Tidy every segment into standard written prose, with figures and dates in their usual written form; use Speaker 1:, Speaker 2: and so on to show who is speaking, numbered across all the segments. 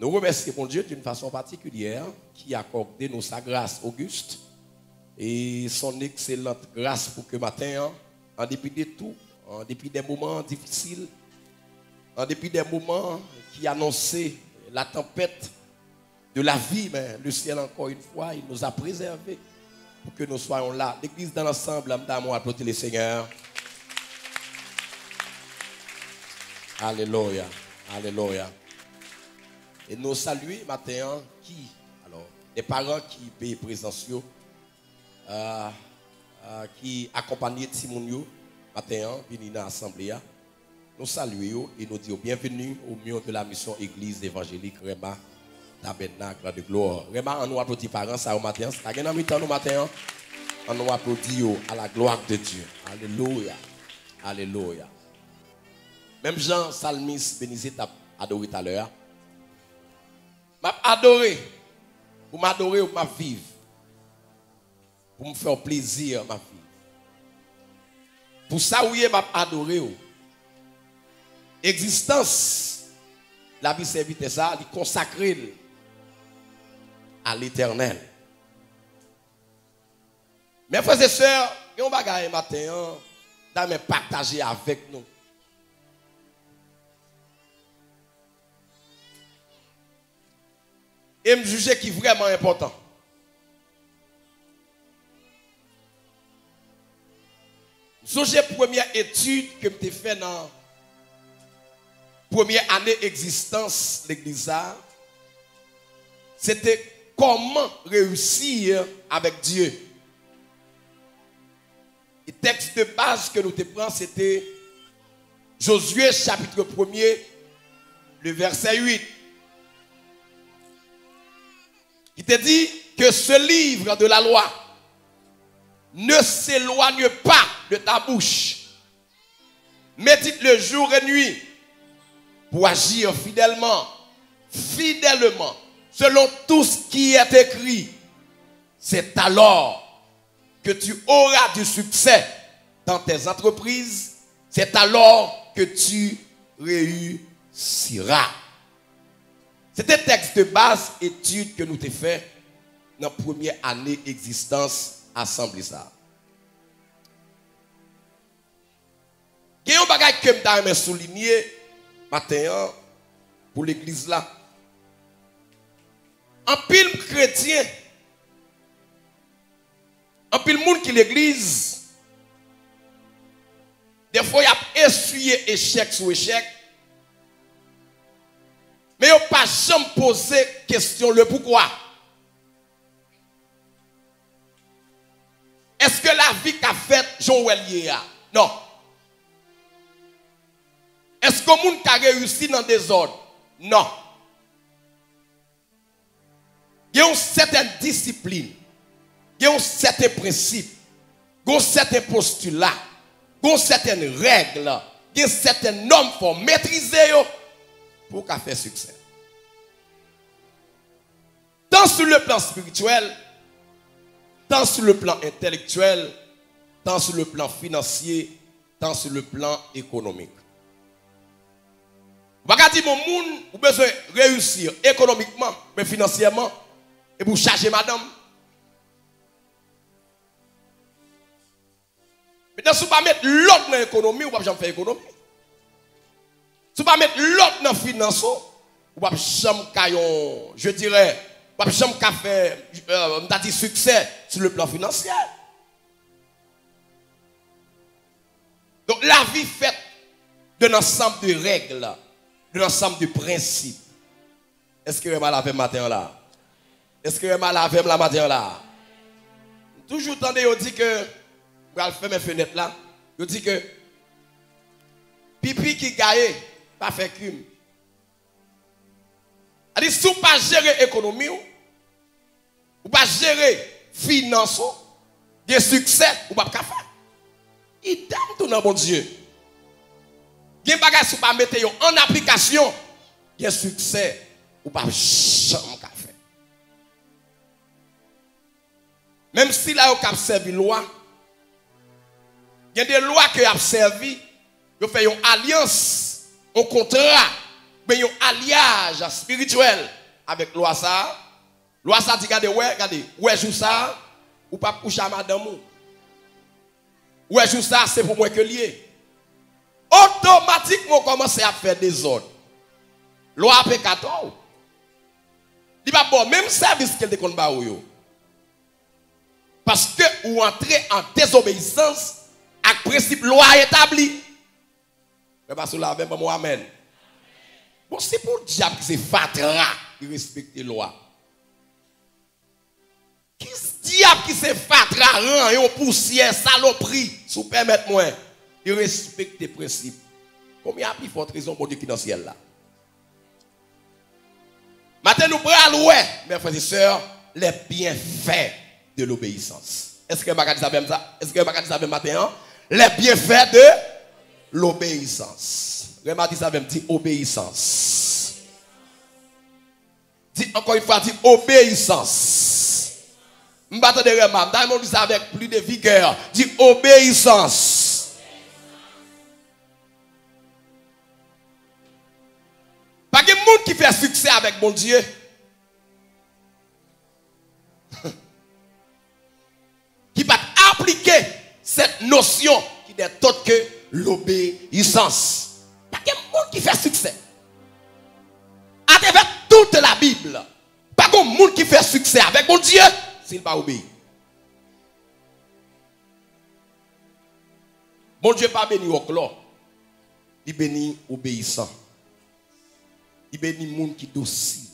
Speaker 1: Nous remercions mon Dieu d'une façon particulière qui a accordé nous sa grâce auguste et son excellente grâce pour que matin, en dépit de tout, en dépit des moments difficiles, en dépit des moments qui annonçaient la tempête de la vie, mais le ciel encore une fois, il nous a préservés pour que nous soyons là. L'église dans l'ensemble, nous applaudissons le Seigneur. Alléluia, alléluia. Et nous saluons matin qui, alors, les parents qui payent présence, qui accompagnent Timounio matin, venir dans l'assemblée. Nous saluons et nous disons bienvenue au milieu de la mission Église évangélique Réma Tabernacle de gloire. Réma, on nous applaudit parents ça au matin. Ça gagne en mi-temps nous matin. On nous applaudit à la gloire de Dieu. Alléluia. Alléluia. Même Jean Salmis Bénizé t'a adoré tout à l'heure. M'a adoré. Pour m'adorer ou m'a vivre. Pour me faire plaisir ma vie. Pour ça oui m'a adoré. Existence la vie servite ça, il consacré à l'Éternel. Mes frères et sœurs, on va gagner matin, dans partager avec nous. Et me juger qui est vraiment important. C'est la première étude que je fait dans la première année d'existence de l'église. C'était comment réussir avec Dieu. Le texte de base que nous te prenons, c'était Josué chapitre 1er, le verset 8. Il te dit que ce livre de la loi ne s'éloigne pas de ta bouche. Médite-le jour et nuit pour agir fidèlement, selon tout ce qui est écrit. C'est alors que tu auras du succès dans tes entreprises. C'est alors que tu réussiras. C'était le texte de base, étude que nous t'ai fait dans la première année d'existence assemblée ça. Il y a un bagage que je vais souligner matin pour l'église là. En pile chrétien, en pile monde qui l'église, des fois il y a essuyé échec sur échec. Mais il n'y a pas jamais posé question le pourquoi. Est-ce que la vie qu'a faite Joël Yéa? Non. Est-ce que le monde a réussi dans des ordres? Non. Il y a une certaine discipline, il y a un certain principe, il y a un certain postulat, il y a certaines règles, il y a certaines normes pour maîtriser pour faire succès. Tant sur le plan spirituel, tant sur le plan intellectuel, tant sur le plan financier, tant sur le plan économique. Vous pouvez dire, mon monde, vous avez besoin de réussir économiquement, mais financièrement, et vous charger madame. Maintenant, si vous ne pouvez pas mettre l'autre dans l'économie, vous ne pouvez pas faire économie. Si vous ne pouvez pas mettre l'autre dans la finance, vous ne pouvez pas faire, je dirais, vous ne pouvez pas faire succès sur le plan financier. Donc, la vie faite d'un ensemble de règles, d'un ensemble de principes. Est-ce que vous avez lavé le matin là? Est-ce que vous avez lavé le matin là? Toujours tendez, on dit que, vous allez faire mes fenêtres là, on dit que, pipi qui gagne, pas fait crime. C'est-à-dire, si vous ne pas gérer l'économie, vous ne pas gérer finance, de succès, vous ne pas faire. Il t'aime tout dans mon Dieu. Il y a des choses qui ne pas mettre en application, il y a succès, vous ne pas jamais faire. Même si là, vous avez servi loi, il y a des lois que vous avez servi, vous faites une alliance, un contrat, un alliage spirituel avec loi ça. Loi ça dit regardez, ouais joue ça ou pas coucher à madame ou. Ouais joue ça c'est pour moi que lié. Automatiquement commence à faire des ordres. Loi P14. Il va bon même service qu'elle déconne ba yo. Parce que ou entrer en désobéissance à principe loi établi. Mais pas cela avec moi amen. Bon c'est pour le diable qui c'est fatra, il respecte les lois. Qui ce diable qui c'est fatra rang et poussière saloperie, sous permettre moi, il respecte les principes. Combien a plus forte raison pour Dieu qui dans le ciel là. Maintenant nous prenons ouais, mes frères et sœurs, les bienfaits de l'obéissance. Est-ce que vous avez dit ça même ça? Est-ce que vous avez dit ça même matin? Les bienfaits de l'obéissance. Remarquez ça même, dit obéissance. Dit encore une fois, dit obéissance. Je ne vais pas te remarquer, je dis ça avec plus de vigueur. Dit obéissance. Pas de monde qui fait succès avec mon Dieu. Qui va appliquer cette notion qui n'est autre que l'obéissance. Pas de monde qui fait succès. À travers toute la Bible, pas de monde qui fait succès avec mon Dieu s'il ne va pas obéir. Mon Dieu pas béni au clan. Il bénit obéissant. Il bénit monde qui docile.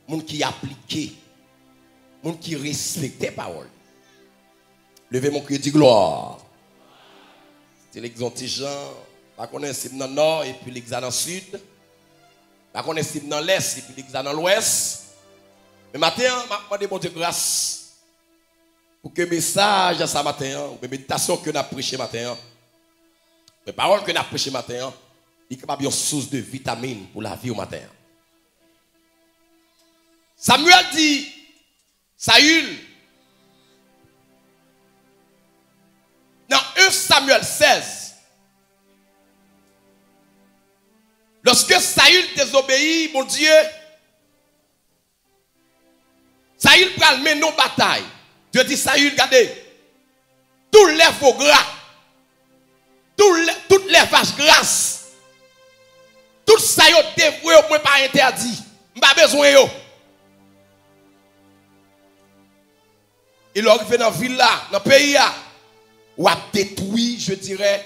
Speaker 1: Monde qui appliqué. Monde qui respecte les paroles. Levez mon cri, dit gloire. C'est l'exemple Jean. Pas qu'on est dans le nord et puis l'exemple dans le sud. Pas qu'on est dans l'est et puis l'exemple dans l'ouest. Mais matin, je demande bon Dieu grâce pour que le message de ce matin, ou la méditation que nous avons prêché matin, les paroles que nous avons prêché matin, il est capable une source de vitamines pour la vie au matin. Samuel dit, Saül, dans 1 Samuel 16, lorsque Saül désobéit, mon Dieu, Saül prend le menon bataille. Dieu dit, Saül, regardez, tous les faux gras, toutes les vaches grasses, tout ça yo dévoué au moins pas interdit. M'pas besoin yo. Il arrive dans la ville là, dans le pays là, ou a détruit, je dirais,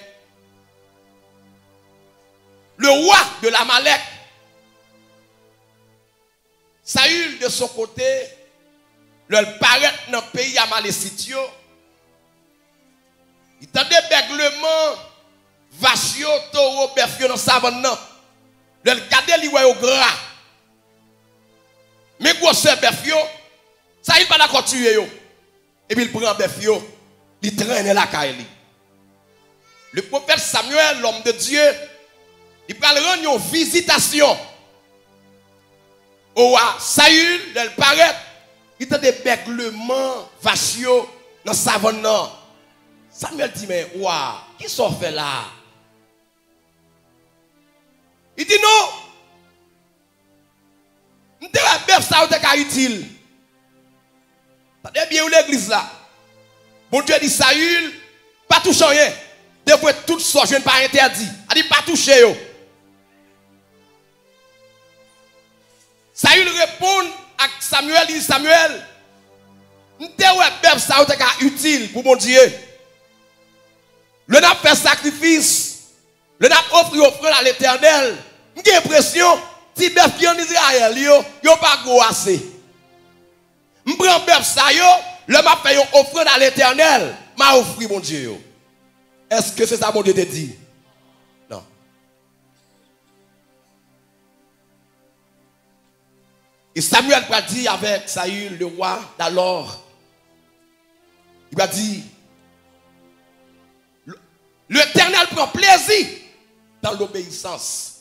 Speaker 1: le roi de l'Amalek. Saül de son côté, le paraît dans le pays amalécite, il tendait bèglement, vachio, taureau, bœuf dans sa savane. Le garder li au gras. Mais grosse bœuf ça il pas d'accord tuer yo. Et puis il prend bœuf il traîne la caille. Le prophète Samuel, l'homme de Dieu, il prend rendre une visitation au roi Saül, il paraît, il a des bèglements vachio dans sa savane. Samuel dit mais ouah, qui s'en fait là? Il dit non. Nous devons faire ça ou utile. Ça devient bien où l'église là. Bon Dieu dit Saül, pas toucher rien. Devrait tout ça, je ne pas interdit. Il dit pas toucher yo. Saül répond à Samuel, il dit Samuel, nous devons faire ça ou utile pour mon Dieu. Le n'a fait sacrifice. Le n'a offert à l'Éternel. J'ai l'impression si bœuf en Israël yo pas gros assez. M'prend bœuf ça yo, le m'a fait une offrande à l'Éternel, m'a offert mon Dieu yo. Est-ce que c'est ça mon Dieu te dit? Non. Et Samuel va dire avec Saül le roi d'alors. Il va dire l'Éternel prend plaisir dans l'obéissance.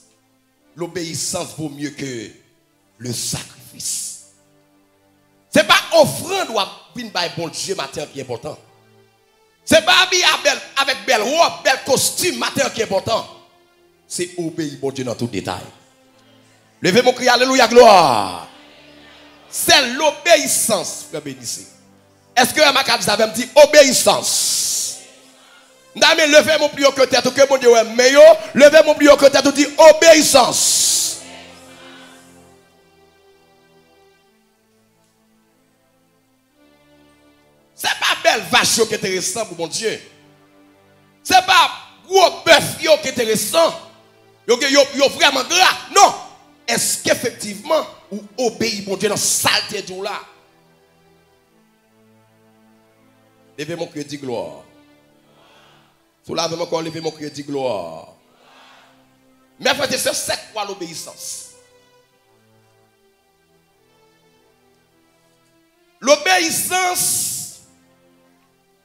Speaker 1: L'obéissance vaut mieux que le sacrifice. Ce n'est pas offrande ou une bon Dieu matin qui est important. Ce n'est pas habiller avec belle robe, bel costume matin qui est important. C'est obéir bon Dieu dans tout détail. Levez mon cri, alléluia, gloire. C'est l'obéissance, frère bénissez. Est-ce que ma vous avez dit obéissance? Mais levez mon plus haut que tête, que mon Dieu est meilleur. Levez mon plus haut que tête, dit obéissance. C'est pas belle vache qui est intéressant pour mon Dieu. C'est pas gros bœuf qui est intéressant. Yo vraiment gras. Non. Est-ce qu'effectivement ou obéit mon Dieu dans saleté de là? Levez mon crédit gloire. Sous la même encore levez mon crédit gloire. Mais frères et sœurs, c'est quoi l'obéissance? L'obéissance,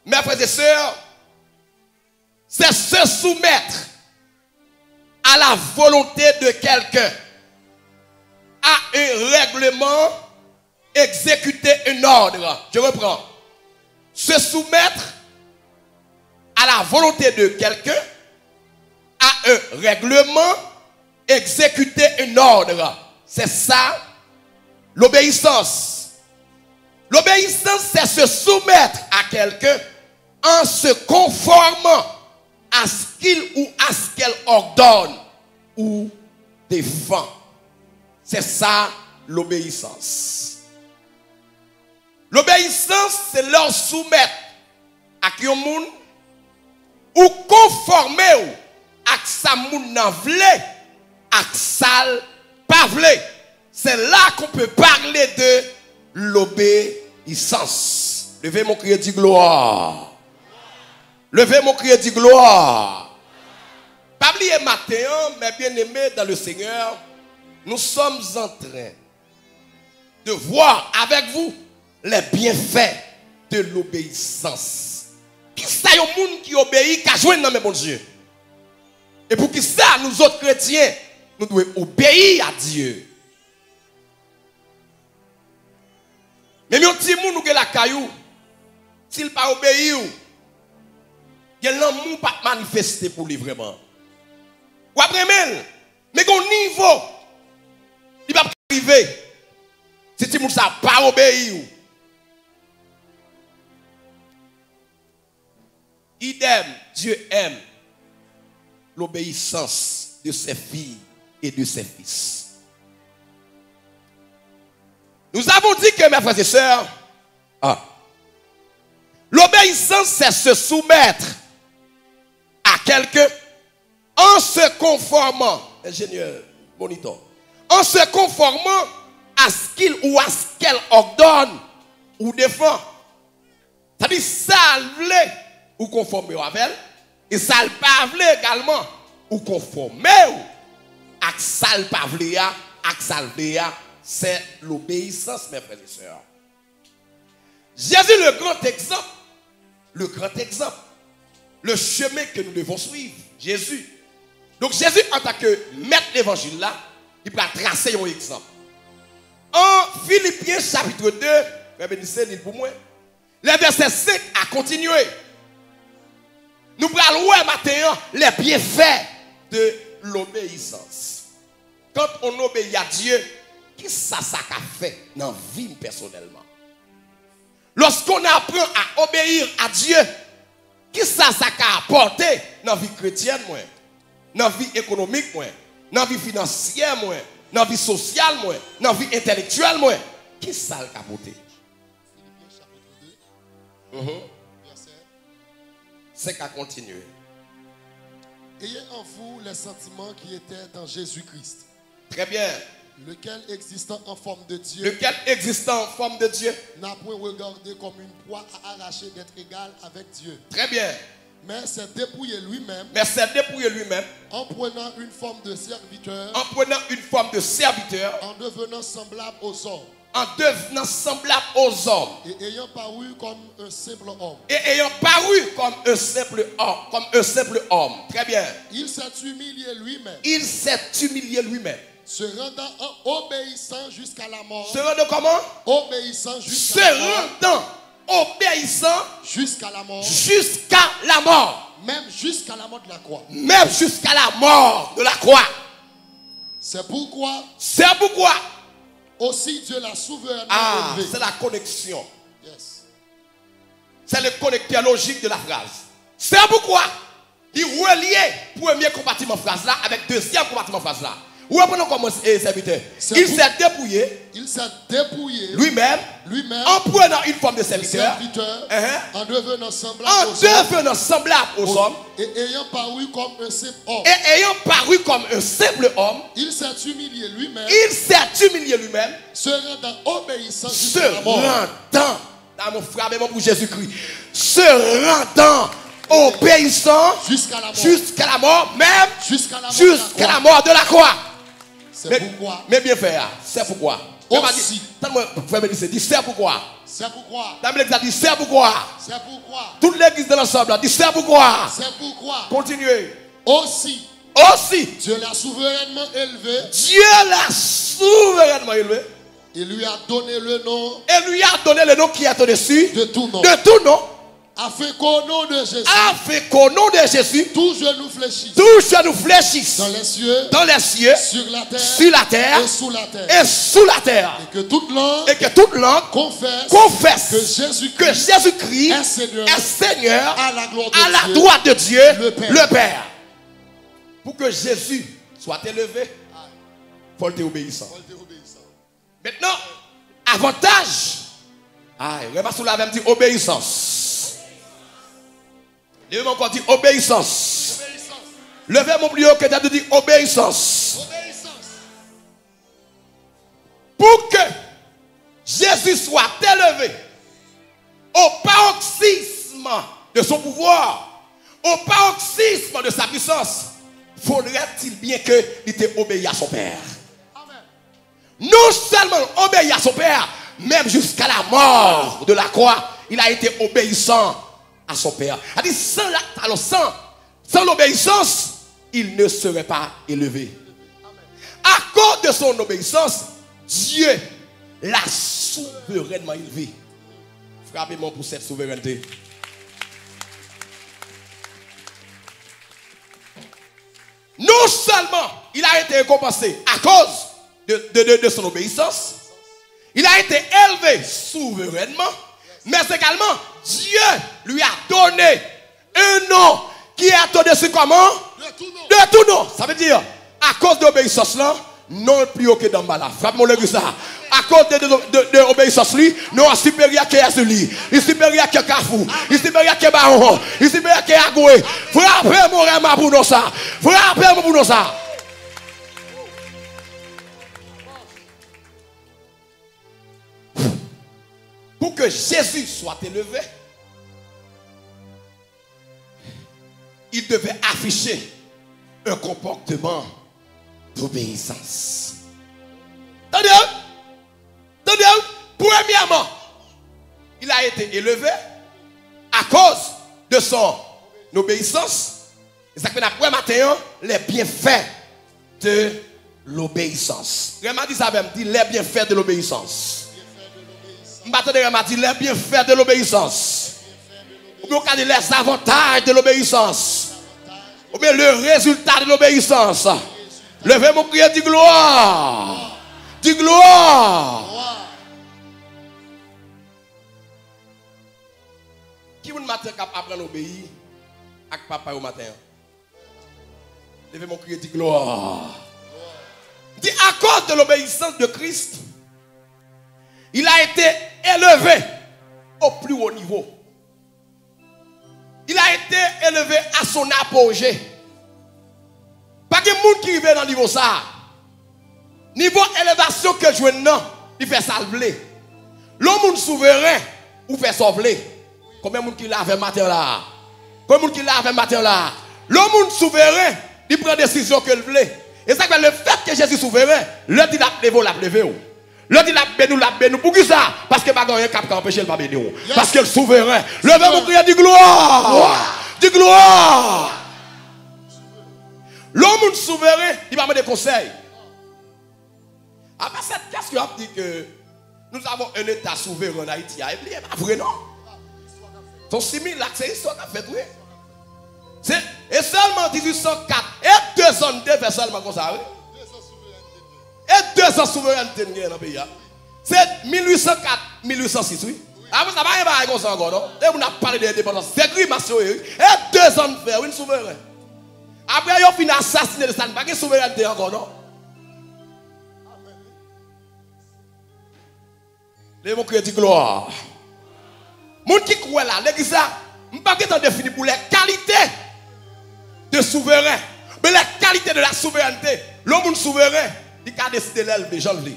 Speaker 1: mes frères et sœurs, c'est se soumettre à la volonté de quelqu'un, à un règlement, exécuter un ordre. Je reprends. Se soumettre à la volonté de quelqu'un, à un règlement, exécuter un ordre. C'est ça, l'obéissance. L'obéissance, c'est se soumettre à quelqu'un en se conformant à ce qu'il ou à ce qu'elle ordonne ou défend. C'est ça l'obéissance. L'obéissance, c'est leur soumettre à qui monde ou conformer à sa moun nan vle, à sa pas vle. C'est là qu'on peut parler de l'obéissance. Levez mon cri de gloire. Levez mon cri de gloire. Pas oublier matin, mes bien-aimés dans le Seigneur, nous sommes en train de voir avec vous les bienfaits de l'obéissance. Qui ça y a un monde qui obéit, qui a joué dans mes bons Dieu. Et pour qui ça, nous autres chrétiens, nous devons obéir à Dieu. Mais si petit monde nous la caillou, s'il pas obéir, il y a l'amour pas manifesté pour lui vraiment. Ou après même, mais au niveau, il va pas arriver. Si petit monde ça pas obéir. Idem, Dieu aime l'obéissance de ses filles et de ses fils. Nous avons dit que, mes frères et sœurs, l'obéissance, c'est se soumettre à quelqu'un en se conformant, ingénieur, moniteur, en se conformant à ce qu'il ou à ce qu'elle ordonne ou défend. C'est-à-dire, ça le ou conformer avec elle, et ça le pas également ou conformer à ça le pas à ça le c'est l'obéissance, mes frères et sœurs. Jésus, le grand exemple, le chemin que nous devons suivre, Jésus. Donc Jésus, en tant que maître d'évangile là, il va tracer un exemple. En Philippiens chapitre 2, frère bénissez, lis pour moi, le verset 5 a continué. Nous allons voir maintenant les bienfaits de l'obéissance. Quand on obéit à Dieu, qu'est-ce que ça a fait dans la vie personnellement? Lorsqu'on apprend à obéir à Dieu, qu'est-ce que ça a apporté dans la vie chrétienne, dans la vie économique, dans la vie financière, dans la vie sociale, dans la vie intellectuelle? Qu'est-ce que ça a apporté? C'est qu'à continuer.
Speaker 2: Ayez en vous les sentiments qui étaient dans Jésus-Christ.
Speaker 1: Très bien.
Speaker 2: Lequel existant en forme de Dieu.
Speaker 1: Lequel existant en forme de Dieu.
Speaker 2: N'a point regardé comme une proie à arracher d'être égal avec Dieu.
Speaker 1: Très bien.
Speaker 2: Mais s'est dépouillé lui-même.
Speaker 1: En
Speaker 2: prenant une forme de serviteur.
Speaker 1: En
Speaker 2: devenant semblable aux hommes. Et ayant paru comme un simple homme.
Speaker 1: Très bien.
Speaker 2: Il s'est humilié lui-même. Se rendant obéissant jusqu'à la mort.
Speaker 1: Se rendant comment?
Speaker 2: Obéissant jusqu'à la mort.
Speaker 1: Jusqu'à la mort.
Speaker 2: Même jusqu'à la mort de la croix. C'est pourquoi.
Speaker 1: C'est pourquoi.
Speaker 2: Aussi Dieu l'a souverainement élevé.
Speaker 1: C'est la connexion.
Speaker 2: Yes.
Speaker 1: C'est le connecteur logique de la phrase. C'est pourquoi il reliait premier compartiment phrase là avec deuxième compartiment phrase là. Où apprenons comment serviteur. Il s'est dépouillé.
Speaker 2: Il s'est dépouillé
Speaker 1: lui-même en prenant une forme de serviteur.
Speaker 2: En devenant semblable
Speaker 1: aux hommes.
Speaker 2: Et ayant paru comme un
Speaker 1: simple homme.
Speaker 2: Il s'est humilié lui-même. Se rendant obéissant
Speaker 1: jusqu'à la mort. Dans mon frère, même pour Jésus-Christ. Se rendant obéissant jusqu'à la mort, même jusqu'à la mort de la croix.
Speaker 2: C'est pourquoi.
Speaker 1: Mais bien fait, c'est pourquoi.
Speaker 2: Aussi.
Speaker 1: C'est pourquoi.
Speaker 2: C'est pourquoi.
Speaker 1: C'est pourquoi.
Speaker 2: C'est pourquoi.
Speaker 1: Toute l'église de l'ensemble dit c'est pourquoi.
Speaker 2: C'est pourquoi.
Speaker 1: Continuez.
Speaker 2: Aussi.
Speaker 1: Dieu
Speaker 2: l'a souverainement élevé. Il lui a donné le nom.
Speaker 1: Qui est au-dessus
Speaker 2: de tout nom. Afin qu'au nom de Jésus. Tout genou fléchisse. Dans les cieux. Sur la terre. Et sous la terre. Et que toute langue. Confesse. Que Jésus-Christ est Seigneur. À la droite de Dieu. Le Père.
Speaker 1: Pour que Jésus soit élevé, il faut être obéissant. Maintenant, avantage. Remarque sur la même dit obéissance. Levez mon corps dit obéissance. Levez mon plus haut que tu dis obéissance. Pour que Jésus soit élevé au paroxysme de son pouvoir, au paroxysme de sa puissance, faudrait-il bien qu'il était obéi à son Père. Non seulement obéi à son Père, même jusqu'à la mort de la croix, il a été obéissant à son Père. Il dit sans l'obéissance, il ne serait pas élevé. À cause de son obéissance, Dieu l'a souverainement élevé. Frappez-moi pour cette souveraineté. Non seulement il a été récompensé à cause de son obéissance, il a été élevé souverainement, mais également Dieu lui a donné un nom qui est au-dessus comment? De tout nom. Ça veut dire, à cause de l'obéissance là, non plus haut que dans Bala. Frappe-moi le ça. À cause de l'obéissance, non supérieur que Yazuli, il supérieur que Kafou, il supérieur que Baron, il supérieur que Agoué. Frappez-moi vraiment pour nous ça. Frappez-moi pour nous ça. Pour que Jésus soit élevé, il devait afficher un comportement d'obéissance. Attendez, premièrement, il a été élevé à cause de son obéissance. C'est ça qu'on a matin les bienfaits de l'obéissance. Vraiment dit ça même, dit les bienfaits de l'obéissance. Les bienfaits de l'obéissance. Ou bien les avantages de l'obéissance. Ou bien le résultat de l'obéissance. Levez mon prière de gloire. De gloire. Qui vous matin capable d'apprendre à obéir avec papa au matin? Levez mon prière de gloire. Dit à cause de l'obéissance de Christ, il a été élevé au plus haut niveau. Il a été élevé à son apogée. Pas de monde qui arrive dans le niveau ça. Niveau élévation que je non, il fait salver. L'homme souverain, ou fait sauver. Combien de monde qui lave matin là? Combien de monde qui lave matin là? L'homme souverain, il prend décision que il veut. Et ça le fait que Jésus est souverain, le dit la levé. Le dit la bénou. Pour qui ça? Parce que pas rien cap empêcher le pas bénir. Parce que le souverain. Levez mon prière de gloire. De gloire. L'homme souverain, il va me des conseils. Après cette question, on dit que nous avons un État souverain en Haïti. Il n'est pas vrai, non? Son similaire, c'est l'histoire qu'a fait, oui. Et seulement 1804, et 2 ans, fait seulement comme ça, oui. Et 200 souveraineté dans le pays. C'est 1804, 1806, oui. Après ça, il va y avoir encore, non? Et on a parlé de l'indépendance. C'est écrit, et 2 ans de faire, oui, souverain. Après, il a fini assassiner le Satan, pas de souveraineté encore, non? Les mots qui disent gloire. Moun qui croit là, l'église là, je ne peux pas définir pour les qualités de souverain, mais les qualités de la souveraineté. L'homme souverain, il a décidé d'élever, j'en veux.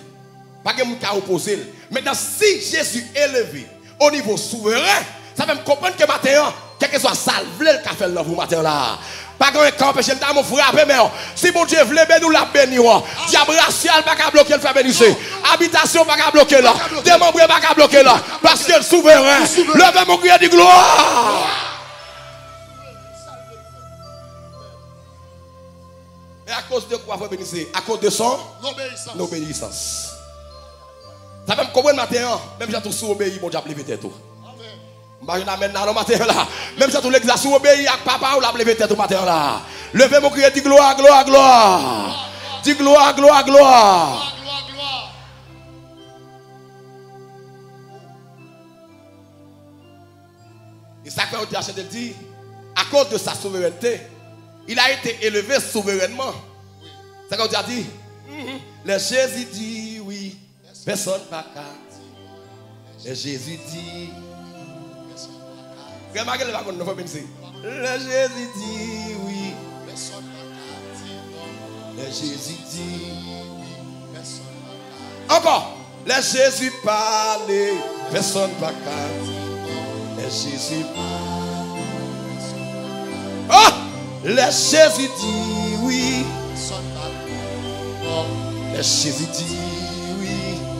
Speaker 1: Pas que moun qui a opposé. Maintenant, si Jésus est élevé au niveau souverain, ça fait me comprendre que maintenant, quel que soit ça, le café là vous matin là. Pas grand camp empêcher le mon frapper mais si bon Dieu veut nous la bénir. Diable racial pas qu'à bloquer le faire bénir. Habitation pas qu'à bloquer là. Démembré pas qu'à bloquer là parce que le souverain levez mon cri de gloire. Et à cause de quoi vous bénissez? À cause de son obéissance. Ça fait me comprendre matin même j'ai tout sous obéi bon Dieu lever tête tout. Amen. Même si tu l'exerces obéi à papa ou la lever tête au matin là. Levez mon cri dit gloire, gloire, gloire. Dis gloire, gloire, gloire. Et ça fait au de dire, à cause de sa souveraineté, il a été élevé souverainement. C'est comme tu as dit. Le Jésus dit oui, personne ne va dire. Le Jésus dit. Remarquez le wagon, ne faut pas penser. Le Jésus dit oui. Personne n'a qu'à dire. Le Jésus dit oui. Personne n'a qu'à dire. Encore. Le Jésus parle. Personne n'a qu'à dire. Le Jésus parle. Oh! Le Jésus dit oui. Personne n'a qu'à dire. Le Jésus dit oui.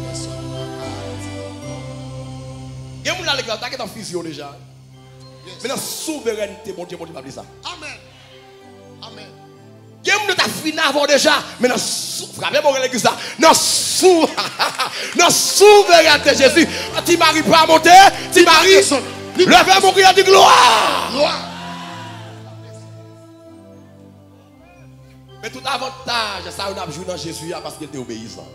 Speaker 1: Personne n'a qu'à dire. Il y a un l'église, t'as qu'à physio déjà. Mais la souveraineté, mon Dieu, va dire ça. Amen. Amen. Quelqu'un de ta fini avant déjà. Mais la souveraineté, Jésus. Tu maries pas à monter. Tu maries. Levez mon cri de gloire. Mais tout avantage, ça on a joué dans Jésus parce qu'il était obéissant.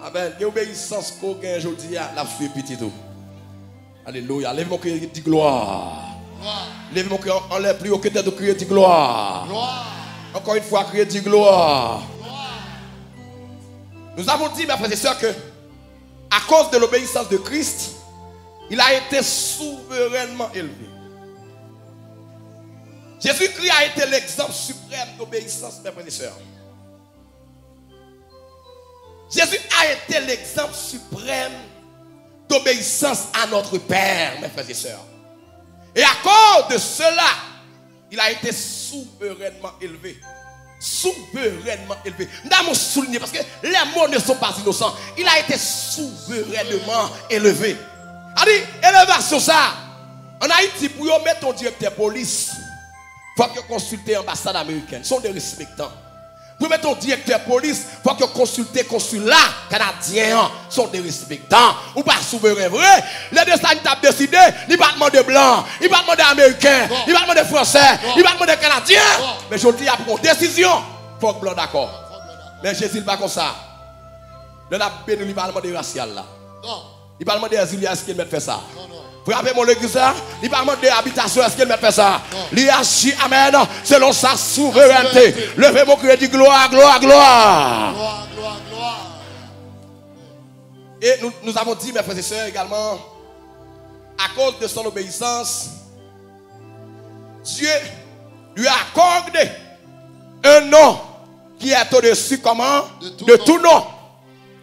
Speaker 1: Amen. L'obéissance qu'on gagne aujourd'hui, la suite petit tout. Alléluia. Lève mon cri de gloire. Lève mon cri en l'air plus haut que de crier de gloire. Encore une fois, crier de gloire. Nous avons dit, mes frères et sœurs, que à cause de l'obéissance de Christ, il a été souverainement élevé. Jésus-Christ a été l'exemple suprême d'obéissance, mes frères et sœurs. Jésus a été l'exemple suprême d'obéissance à notre Père, mes frères et sœurs. Et à cause de cela, il a été souverainement élevé. Souverainement élevé. Nous avons souligné parce que les mots ne sont pas innocents. Il a été souverainement élevé. C'est-à-dire, élévation ça. En Haïti, pour mettre ton directeur de police, il faut que consulter l'ambassade américaine. Ils sont des respectants. Pour mettre ton directeur de police, il faut que consulter le consulat canadien. Ils sont des respectants. Ou pas souverain vrai. Les deux ça ont décidé, ils ne vont pas demander blanc, ils ne vont pas demander américain, ils ne vont pas demander français, ils ne vont pas demander canadien. Mais je dis, il y a une décision. Il faut que blanc d'accord. Mais Jésus n'est pas comme ça. Le n'a béni, il ne va pas demander racial là. Il ne va pas demander asile, est-ce qu'il me fait ça? Vous avez mon église, il va demander habitation, est-ce qu'il me fait ça? Il agit, amen, selon sa souveraineté. Levez mon cri, dit gloire, gloire, gloire. Gloire, gloire, gloire. Et nous avons dit, mes frères et sœurs, également, à cause de son obéissance, Dieu lui a accordé un nom qui est au-dessus, comment? De tout nom.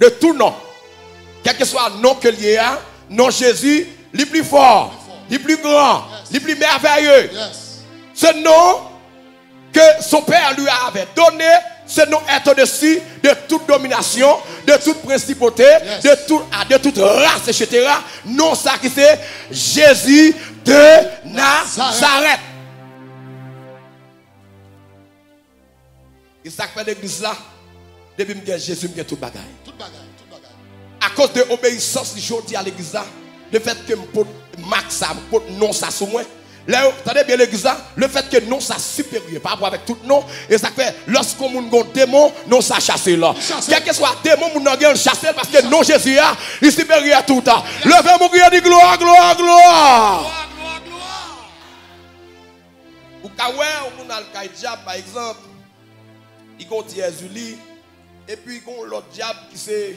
Speaker 1: De tout nom. Quel que soit le nom que lié à, nom Jésus, le plus fort, le plus grand, le plus merveilleux. Ce nom que son père lui avait donné, ce nom est au-dessus de toute domination, de toute principauté, de toute race, etc. Non, ça qui c'est Jésus de Nazareth. Et ça fait l'église là, depuis que Jésus me tout bagaille. À cause de l'obéissance du jour à l'église là, le fait que Max a non ça sur moi, Attendez bien l'église là, le fait que non ça supérieur par rapport avec tout non et ça fait lorsqu'on moun gon démon non ça chasser là. Quel que soit démon moun nan gen chasser parce que non Jésus a il supérieur tout temps. Levez mon crier dit gloire gloire gloire. Ou ka wè ou moun al kay diable par exemple, il gon Jésus et puis gon l'autre diable qui c'est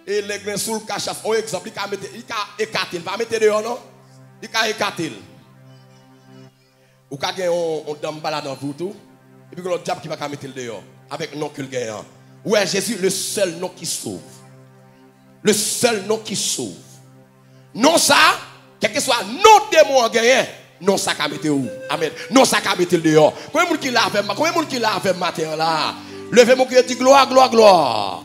Speaker 1: et les grains sous le cachasse. Par exemple, il ka écarter, pas mettre dehors non. Il ka écarter. Ou ka gen on dame balade dans vous tout et puis l'autre diable qui va mettre dehors avec nom qu'il gagne. Ouais, Jésus le seul nom qui sauve. Le seul nom qui sauve. Non ça, quel que soit non démon gagne, non ça ka mettre où. Amen. Non ça ka mettre dehors. Combien moun qui l'a fait, combien moun qui l'a fait matin là. Levez mon cœur dit gloire gloire gloire.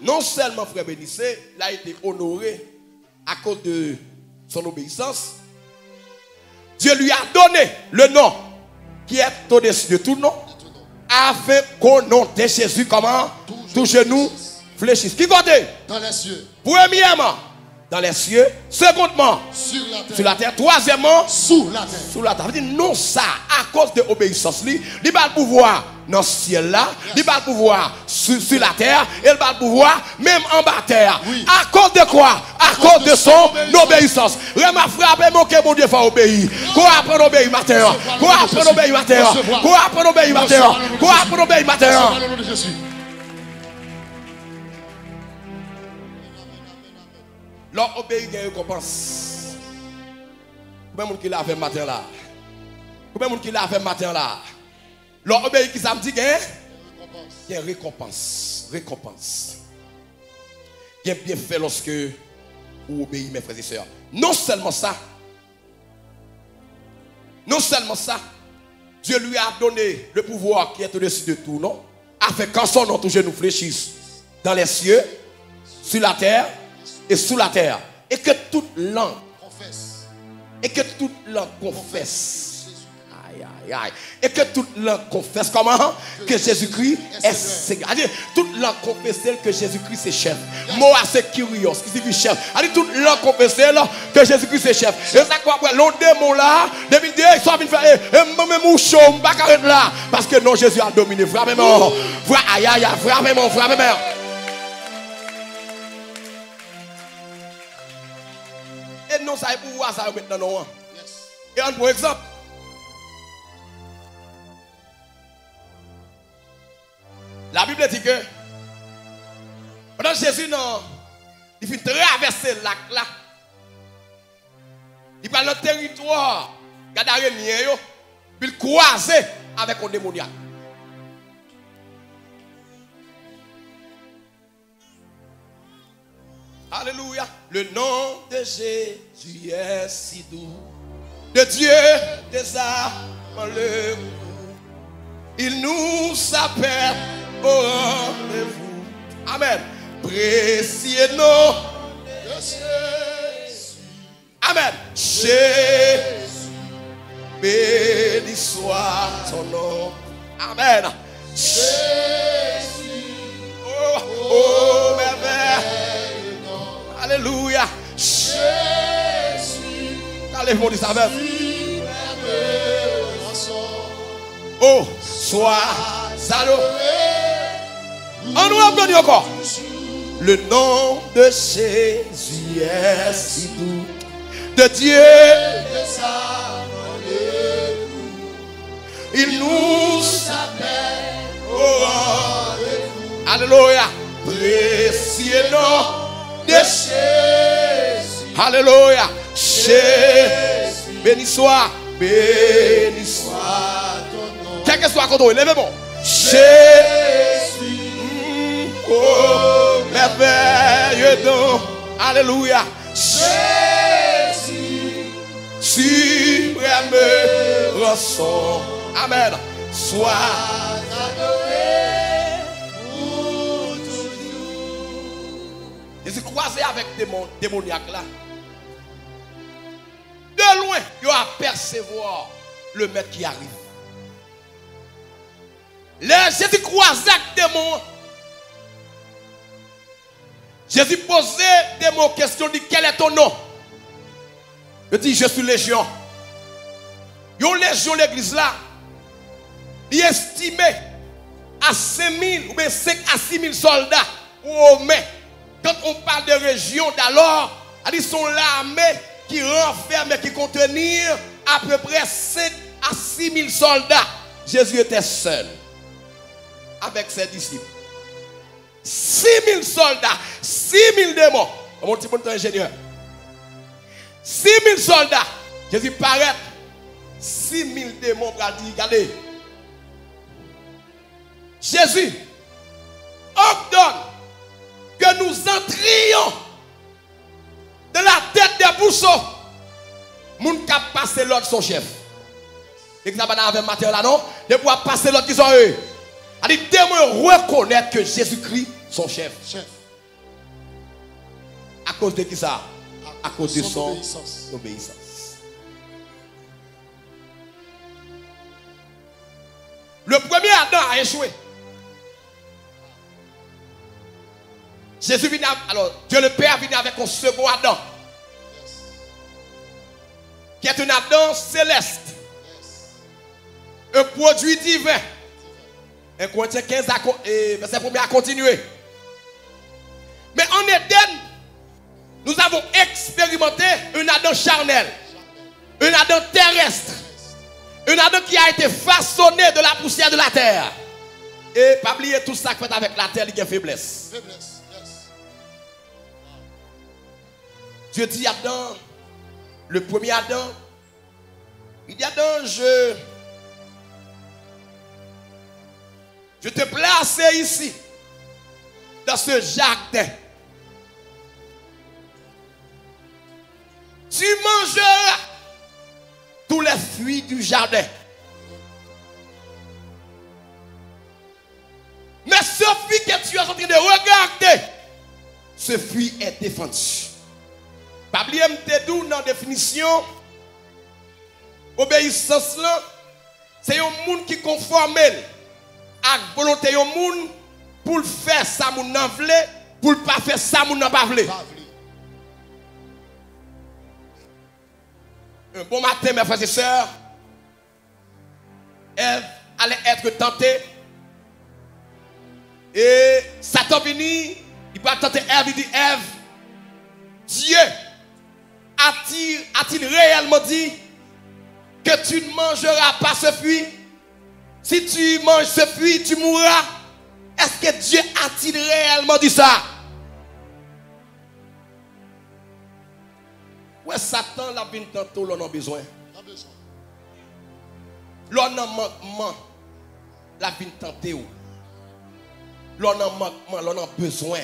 Speaker 1: Non seulement frère Bénissé, il a été honoré à cause de son obéissance. Dieu lui a donné le nom qui est au-dessus de tout nom, afin qu'au nom de Jésus, comment tout genou fléchisse. Qui compte?
Speaker 2: Dans les cieux.
Speaker 1: Premièrement, dans les cieux. Secondement, sur la terre. Troisièmement,
Speaker 2: sous la terre.
Speaker 1: Sous la terre. Dit non ça, à cause de l'obéissance, il va le pouvoir dans le ciel là, il va le pouvoir sur la terre, et il va le pouvoir même en bas terre. Oui. À cause de quoi? À cause de son obéissance. Vraiment frappé mon cœur, mon Dieu, faut obéir. Quoi apprendre à obéir matin? Quoi apprendre à obéir matin? Quoi apprendre à obéir matin? Quoi apprendre à obéir matin? L'homme obéit, il y a une récompense. Combien de monde qui l'a fait matin là? Combien de monde qui l'a fait matin là? L'homme obéit qui ça me dit qu'il y a une récompense. Récompense. Il y a bien fait lorsque vous obéissez, mes frères et sœurs. Non seulement ça, Dieu lui a donné le pouvoir qui est au-dessus de tout, non? Afin qu'en son nom, tout genou fléchisse dans les cieux, sur la terre et sous la terre. Et que toute langue confesse. Et que toute langue confesse. Aïe, aïe, aïe. Et que toute langue confesse comment? Que Jésus-Christ est Seigneur. Toute langue confesse que Jésus-Christ est chef. Moi, c'est curieux. Qui signifie chef? Toute langue confesse que Jésus-Christ est chef. Et ça quoi? L'autre démon là, depuis que ils sont venus faire, même moucho, pas carré là. Parce que non, Jésus a dominé. Frappez-moi. Aïe, aïe, aïe. Frappez-moi, frappez-moi. Et non, ça est pouvoir, ça maintenant non. Et un pour exemple, la Bible dit que pendant Jésus, non, il fait traverser le lac là. Il prend le territoire, Gadarénien, puis il croise avec un démoniaque. Alléluia. Le nom de Jésus est si doux. De Dieu des armes le coup. Il nous appelle au rendez-vous. Amen. Précieux nom de Jésus. Amen. Jésus. Béni soit ton nom. Amen. Jésus. Oh, merveille. Alléluia. Jésus. Allez-vous dire ça même. Oh, sois adoré. On nous applaudit encore. Le nom de Jésus est si doux. De Dieu. Il nous appelle au rendez-vous. Alléluia. Précieux nom de Jésus. Alléluia. Jésus. Béni soit ton nom. Quel que soit ton nom, levez bon. Jésus. Oh, merveilleux nom. Alléluia. Jésus. Suprême rançon. Amen. Sois adoré pour toujours. Je suis croisé avec des démoniaques là. De loin, il va percevoir le maître qui arrive. Là, Jésus croisé avec des démons. Jésus posait des mots, questions, dit quel est ton nom? Je dis je suis légion. Yon légion l'église là, il est estimé à 5 000 ou bien 5 à 6 000 soldats romains. Quand on parle de région d'alors, ils sont l'armée qui renferme et qui contenir à peu près 5 à 6 000 soldats. Jésus était seul avec ses disciples. 6 000 soldats, 6 000 démons. Mon petit bon ingénieur. 6 000 soldats. Jésus paraît. 6 000 démons pour dire, regardez. Jésus ordonne que nous entrions de la tête des bousseaux. Moun qui a passé l'autre son chef. Examen avec Matthieu là, non? De pouvoir passer l'autre qui sont eux. Il dit, démons reconnaître que Jésus-Christ son chef. À cause de qui ça? À cause de son obéissance. Le premier Adam a échoué. Jésus vient, alors Dieu le Père vient avec un second Adam. Qui est un Adam céleste. Un produit divin. 1 Corinthiens 15, verset 1er à continuer. Mais en Éden, nous avons expérimenté un Adam charnel. Un Adam terrestre. Un Adam qui a été façonné de la poussière de la terre. Et pas oublier tout ça qui fait avec la terre, il y a faiblesse. Dieu dit à Adam, le premier Adam, il dit Adam, je te place ici, dans ce jardin. Tu mangeras tous les fruits du jardin. Mais ce fruit que tu es en train de regarder, ce fruit est défendu. Pas oublier m'tedou dans la définition, obéissance là, c'est un monde qui conforme à la volonté d'un monde pour faire ça moun nan vle, pour pas faire ça moun nan pa vle. Un bon matin, mes frères et sœurs, Ève allait être tentée. Et Satan vini, il va tenter Ève, il dit Ève, Dieu a-t-il réellement dit que tu ne mangeras pas ce fruit? Si tu manges ce fruit, tu mourras. Est-ce que Dieu a-t-il réellement dit ça? Ouais, Satan l'a venu tantôt, l'on a besoin. L'on a manquement, l'a venu tenter. L'on a manquement, l'on a besoin.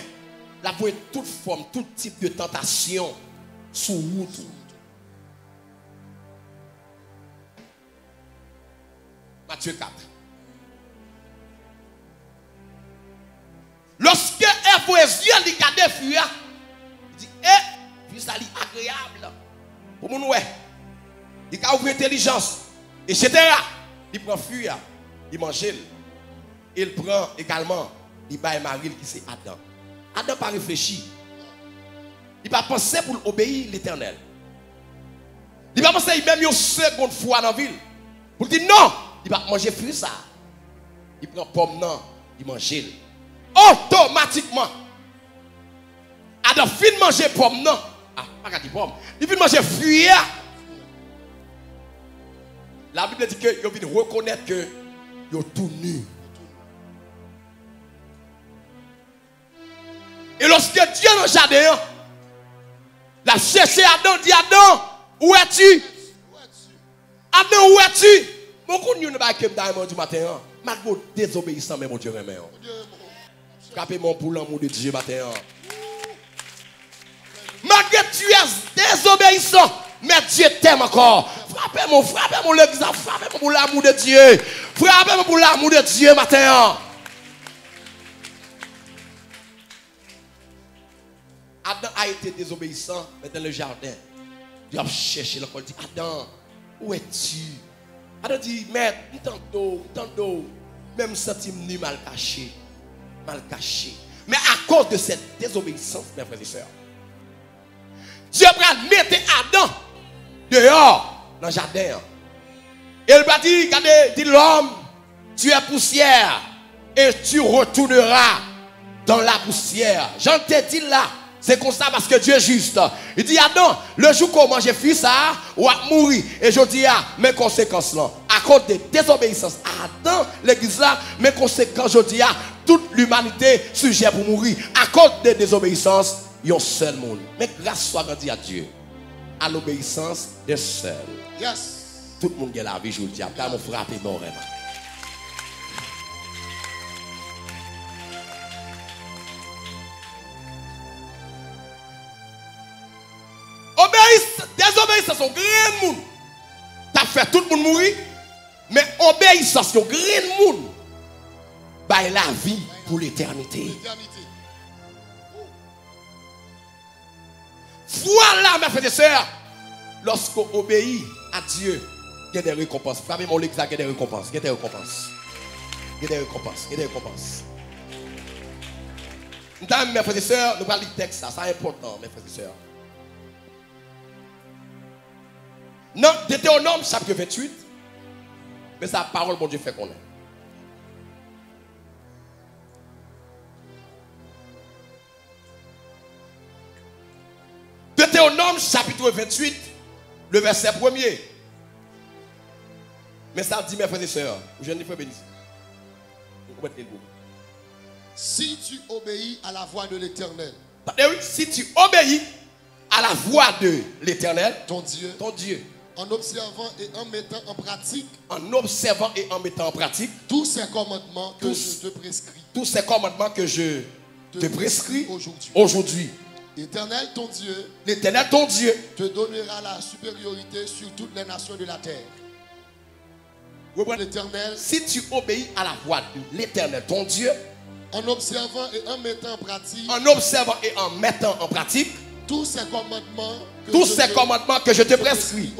Speaker 1: La voie toute forme, tout type de tentation sous route. Matthieu 4. Lorsque Ève voit les yeux, il regarde le fruit, il dit, puis ça est agréable. Pour mon ouais. Il a ouvert l'intelligence, etc. Il prend le fruit, il mange. Il prend également, il bat Marie qui c'est Adam. Adam n'a pas réfléchi. Il n'a pas pensé pour obéir l'Éternel. Il n'a pas pensé même une seconde fois dans la ville. Pour dire non, il va manger fruit ça. Il prend pomme non, il mange. Automatiquement, Adam fin manger pomme non. Ah, pas dire pomme. Il fin manger fruit. La Bible dit que il vient reconnaître que il est tout nu. Et lorsque Dieu dans le jardin, l'a cherché Adam, dit Adam, où es-tu? Adam, où es-tu? Beaucoup de gens ne pas dans du matin. Malgré désobéissant, mais mon Dieu remet. Frappez mon pour l'amour de Dieu matin. Malgré que tu es désobéissant, mais Dieu t'aime encore. Frappez-moi l'église, frappez-moi pour l'amour de Dieu. Frappez-moi pour l'amour de Dieu matin. Adam a été désobéissant, mais dans le jardin, Dieu a cherché l'enfant, il dit, Adam, où es-tu? Adam dit, mais tantôt, même senti mal caché. Mais à cause de cette désobéissance, mes frères et sœurs, Dieu va mettre Adam dehors, dans le jardin. Et il va dire, regardez, dit l'homme, tu es poussière et tu retourneras dans la poussière. J'en t'ai dit là, c'est comme ça parce que Dieu est juste. Il dit, Adam, le jour qu'on mange fait ça, on va mourir. Et je dis, mes conséquences là, à cause de désobéissance, Adam, l'église là, mes conséquences, je dis, toute l'humanité sujet pour mourir. À cause de désobéissance, il y a un seul monde. Mais grâce soit grandi à Dieu, à l'obéissance des seuls.
Speaker 2: Yes.
Speaker 1: Tout le monde a la vie, je vous le dis, après mon frère est mort. Désobéissance au grand monde. T'as fait tout le monde mourir. Mais obéissance au grand monde. Bah la vie pour l'éternité. Voilà mes frères et sœurs. Lorsqu'on obéit à Dieu, il y a des récompenses. Frappez mon l'exact, il y a des récompenses. Il y a des récompenses. Il y a des récompenses. Il y a des récompenses. Mesdames, mes frères et sœurs, nous parlons du texte, ça c'est important, mes frères et sœurs. Non, Deutéronome chapitre 28, mais sa parole, bon Dieu, fait qu'on est. Deutéronome chapitre 28, le verset 1er. Mais ça dit, mes frères et sœurs, je ne fais béni.
Speaker 2: Si tu obéis à la voix de l'Éternel.
Speaker 1: Si tu obéis à la voix de l'Éternel,
Speaker 2: ton Dieu, en observant et en mettant en pratique, tous ces commandements que je te prescris.
Speaker 1: Tous ces commandements que je te prescris aujourd'hui.
Speaker 2: L'Éternel ton Dieu
Speaker 1: te
Speaker 2: donnera la supériorité sur toutes les nations de la terre. L'Éternel,
Speaker 1: si tu obéis à la voix de l'Éternel ton Dieu,
Speaker 2: en observant et en mettant en pratique, tous ces commandements que je te prescris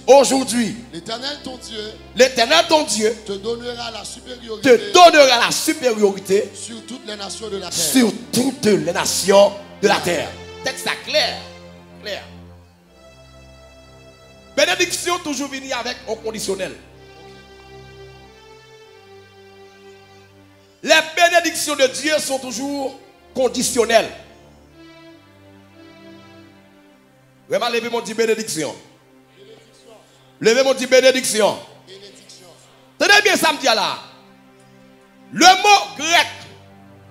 Speaker 2: aujourd'hui. L'Éternel ton Dieu te donnera la supériorité sur toutes les nations de la terre.
Speaker 1: Texte clair. Bénédiction toujours venue avec un conditionnel. Les bénédictions de Dieu sont toujours conditionnelles. Levez mon dit bénédiction. Levez mon dit bénédiction. Tenez bien ça me dit là. Le mot grec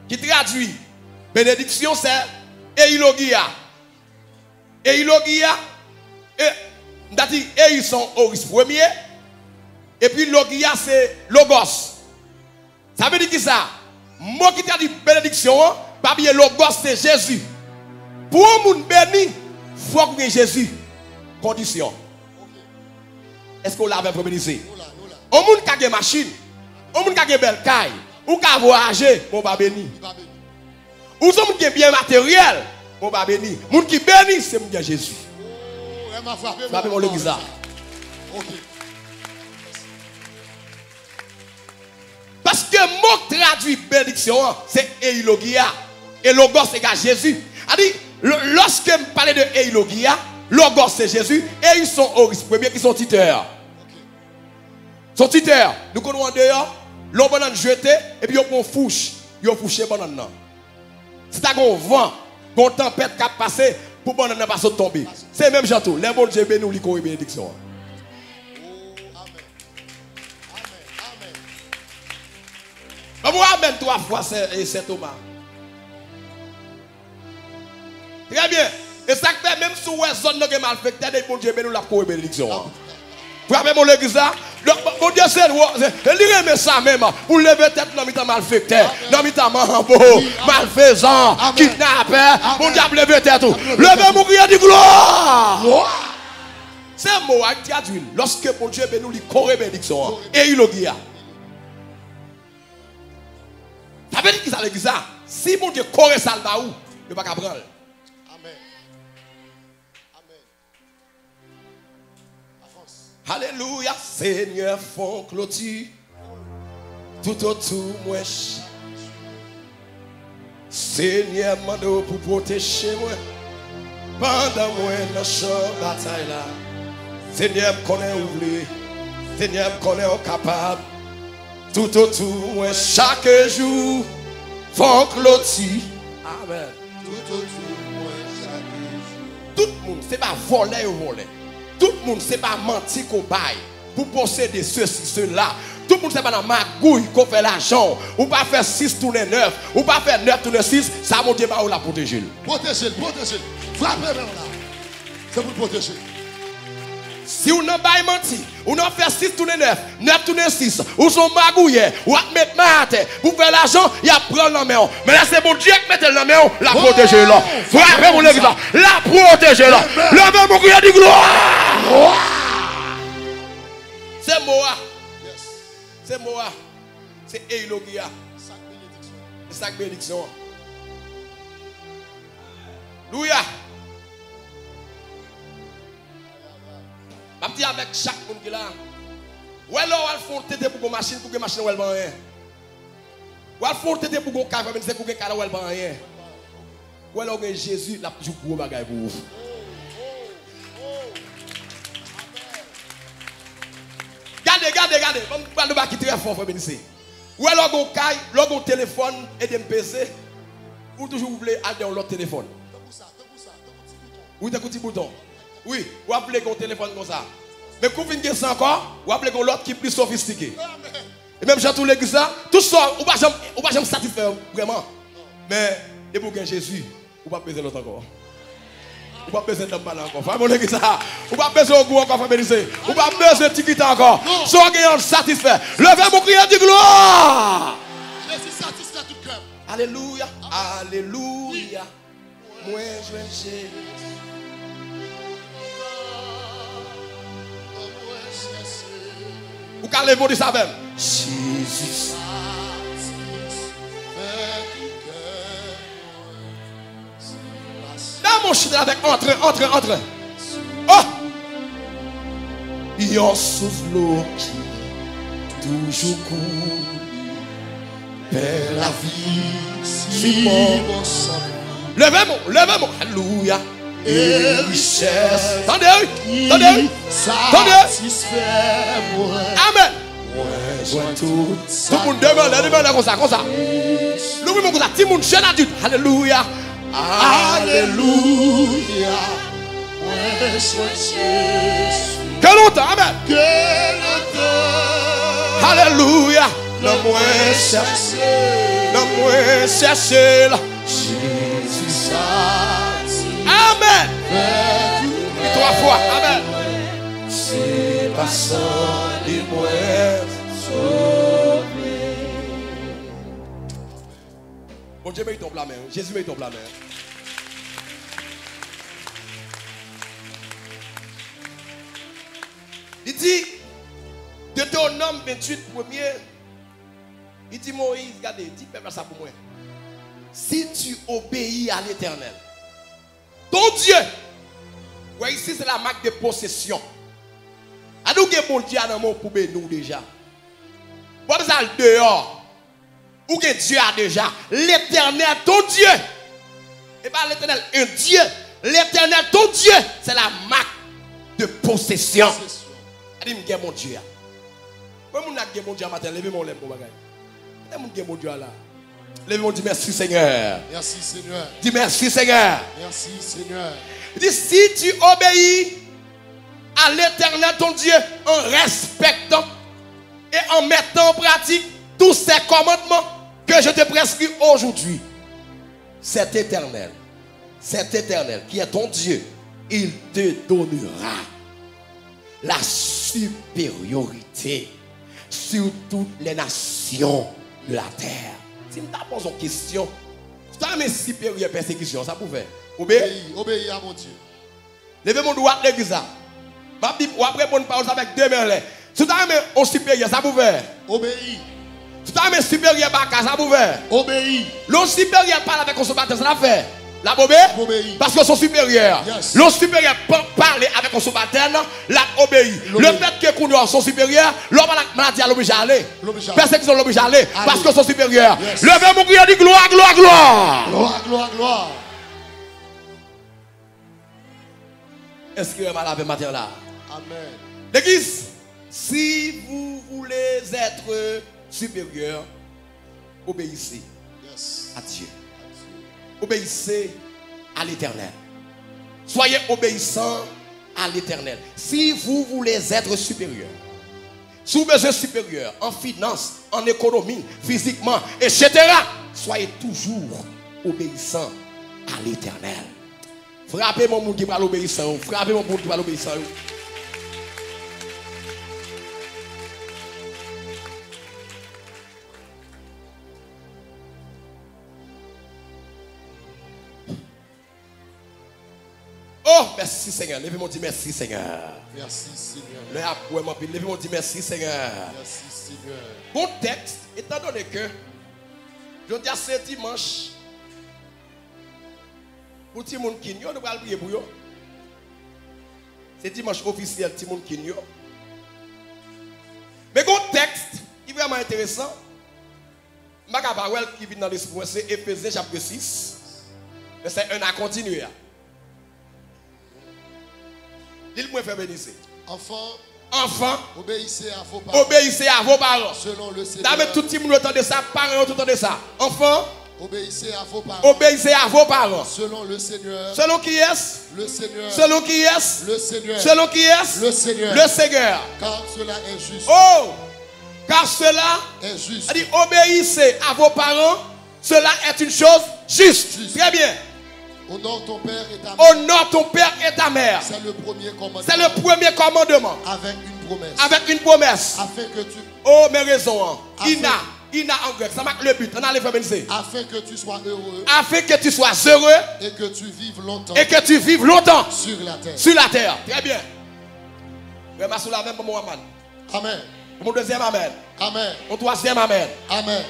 Speaker 1: qui traduit bénédiction c'est eilogia. Eilogia, ils sont au premier. Et puis logia c'est logos. Ça veut dire que ça, mot qui traduit bénédiction, pas bien logos c'est Jésus. Pour un monde béni, il faut que Jésus. Condition. Est-ce qu'on l'avait bénéficié? Un monde qui a une machine, un monde qui a une belle caille, ou qui a voyagé, mon va béni. Ou un monde qui a bien matériel, mon va béni. Un monde qui béni, c'est mon Jésus. Frappez mon l'église. Parce que le mot traduit bénédiction, c'est eilogia. Et logos égale Jésus. C'est-à-dire, lorsque je parlais de eilogia, logos c'est Jésus, et ils sont au risque premier qui sont titeurs. Son titeur, nous connaissons dehors, l'on banane jeté, et puis on fouche, ils ont fouché banane. C'est un vent, une tempête qui a passé, pour banane pas tomber. C'est même Jantou, les bons Dieu bénis nous li koy bénédiction. Amen. Amen 3 fois c'est Thomas. Très bien. Et ça fait même si la zone est mal faite, les bons Dieu bénis nous la koy bénédiction. Frappez mon l'église là. Mon Dieu, c'est lui ça même. Pour lever tête, non, il mal fait. Non, il mambo, malfaisant, kidnappé. Mon diable, lever tête. Levez mon cri de gloire. C'est un mot qui traduit. Lorsque mon Dieu nous lui corrige bénédiction. Et il le dit. Ça veut dire que ça l'église là. Si mon Dieu corrige ça, il va où? Il va pas prendre. Alléluia, Seigneur, font clôture tout autour moi. Seigneur, mando pour protéger moi. Pendant moi dans champ bataille là. Seigneur, connaît oublié. Seigneur, qu'on est capable. Tout autour, moi, chaque jour, font clôture. Amen.
Speaker 2: Tout autour, moi, chaque jour.
Speaker 1: Tout le monde, c'est pas voler ou voler. Tout le monde, c'est pas mentir qu'on baille. Pour posséder ceci, cela. Tout le monde, c'est pas dans magouille qu'on fait l'argent. Ou pas faire 6 tourner 9. Ou pas faire 9 tourner 6. Ça monte pas où la protéger.
Speaker 2: Protégez-le, protégez-le. Frappez là. C'est pour protéger.
Speaker 1: Si on n'a pas menti, on a fait 6 tourner 9, 9 tourner 6, ou sont magouillés, ou à mettre main à terre, pour faire l'argent, il y a prendre la main. Mais là, c'est bon Dieu qui met la main, la protéger là. Frappez mon église, la protéger là. Levez mon cri de gloire. C'est Moa. C'est Moa. C'est Eilogia. C'est sa bénédiction. Louia. Je dis avec chaque monde qui est là. Ou alors, il faut t'aider pour une machine, pour une machine, ou elle va rien. Ou il faut t'aider pour une cave, mais c'est pour une cave, ou elle va rien. Ou alors, Jésus, il a toujours gros bagaille pour vous. Regardez. Je ne vais pas quitter très fort, frère Bénissé. Ou alors, on caille, un téléphone et des PC. Ou toujours vous voulez aller dans l'autre téléphone. Oui, t'as un petit bouton. Oui, ou appelez un téléphone comme ça. Mais quand vous venez ça encore, ou appelez un l'autre qui est plus sophistiqué. Et même j'ai tout l'église ça, tout ça, ou pas jamais satisfaire vraiment. Mais, et pour Jésus, ou pas besoin l'autre encore. Ou pas besoin d'un mal encore. Frère mon église ça, ou pas besoin de goût encore, frère Bénissé. Ou pas besoin de ticket encore. Sois gagnant satisfait. Levez mon crier de gloire.
Speaker 2: Jésus satisfait tout cœur.
Speaker 1: Alléluia. Alléluia. Moi je vais Jésus. Ou quand les mots de sa même. Jésus. Là, mon chien avec entre. Oh! Il y a un souffle qui toujours coule. Père la vie, si bon. Levez-moi. Alléluia. Et richesse. Attendez. Amen. Tout le monde demande comme ça. L'ouvrez-moi comme ça. Tout le monde jeune adulte. Alléluia. Que longtemps. Amen. Alléluia. Le moins cherché. Jésus. Amen. Et 3 fois. Amen. C'est pas ça les moins sauvés. Bon Dieu, mais il tombe la main. Jésus, mais il tombe la main. Il dit, Deutéronome 28, premier. Il dit, Moïse, regardez, dis fais ça pour moi. Si tu obéis à l'Éternel, ton Dieu, ouais, ici c'est la marque de possession. A nous que mon Dieu a dans mon pour nous déjà. Pas besoin dehors. Ou que Dieu a déjà. L'Éternel, ton Dieu. Et pas l'Éternel, un Dieu. L'Éternel, ton Dieu, c'est la marque de possession. Elle dit, mon Dieu. Quand on a mon Dieu à matin, levez mon lèvre pour bagaille. Mon Dieu là. Levez mon Dieu, merci Seigneur.
Speaker 2: Merci Seigneur.
Speaker 1: Dis merci Seigneur.
Speaker 2: Merci Seigneur.
Speaker 1: Il dit, si tu obéis à l'Éternel ton Dieu en respectant et en mettant en pratique tous ces commandements que je te prescris aujourd'hui, cet éternel qui est ton Dieu, il te donnera la supériorité sur toutes les nations de la terre. Si je te pose une question, tu as une supérieure persécution, ça pouvait.
Speaker 2: Obéis à mon Dieu.
Speaker 1: Levez mon doigt l'église. Ma Bible, ou après bonne parole avec 2 mains. Si tu as un supérieur, ça pouvait.
Speaker 2: Obéis.
Speaker 1: Si tu as un supérieur, ça pouvait.
Speaker 2: Obéis.
Speaker 1: Le supérieur parle avec son subalterne, ça l'a fait. La bobé? Parce que son supérieur.
Speaker 2: Yes.
Speaker 1: Le supérieur parle avec son subalterne, l'a obéi. Le fait que qu'on son supérieur, l'homme maladie à l'obligé à aller. Persécution l'oblige à aller. Parce que son supérieur.
Speaker 2: Yes.
Speaker 1: Levez mon cri, dit gloire, gloire, gloire.
Speaker 2: Gloire, gloire, gloire.
Speaker 1: Est-ce que vous avez matin là?
Speaker 2: Amen.
Speaker 1: L'église, Si vous voulez être supérieur, obéissez à Dieu. Obéissez à l'Éternel. Soyez obéissants à l'Éternel. Si vous voulez être supérieur, si vous êtes supérieur en finance, en économie, physiquement, etc., soyez toujours obéissants à l'Éternel. Frappez mon monde qui va l'obéissant. Frappez mon monde qui va l'obéissant. Oh, merci Seigneur. Levez-moi dit merci Seigneur.
Speaker 2: Merci Seigneur.
Speaker 1: Levez-moi dit merci Seigneur.
Speaker 2: Merci Seigneur.
Speaker 1: Bon texte, étant donné que je dis à ce dimanche, pour tout le monde qui nous allons prier pour eux. C'est dimanche officiel, tout le monde qui nous. Mais bon texte, qui est vraiment intéressant, ma parole qui vient dans l'esprit, c'est Éphésiens chapitre 6. Mais c'est un à continuer. Dis-moi faire bénir. Enfants, obéissez à vos parents. Obéissez à vos parents. Selon le Seigneur. D'abord, tout le monde entend ça, parents entend ça. Enfants, obéissez à vos parents. Obéissez à vos parents. Selon le Seigneur. Selon qui est-ce? Le Seigneur. Selon qui est-ce? Le Seigneur. Selon qui est-ce? Le Seigneur. Le Seigneur. Car cela est juste. Oh! Car cela est juste. Il dit obéissez à vos parents. Cela est une chose juste. Très bien. Honore ton père et ta mère. Honore ton père et ta mère. C'est le premier commandement. C'est le premier commandement. Avec une promesse. Avec une promesse. Afin que tu. Oh, mes raisons. Ina en grec. Ça marque le but. On a les féminiser. Afin que tu sois heureux. Afin que tu sois heureux. Et que tu vives longtemps. Et que tu vives longtemps. Sur la terre. Sur la terre. Très bien. Vraiment sous la même pour mon amen. Amen. Mon deuxième amen. Amen. Mon troisième amen. Amen.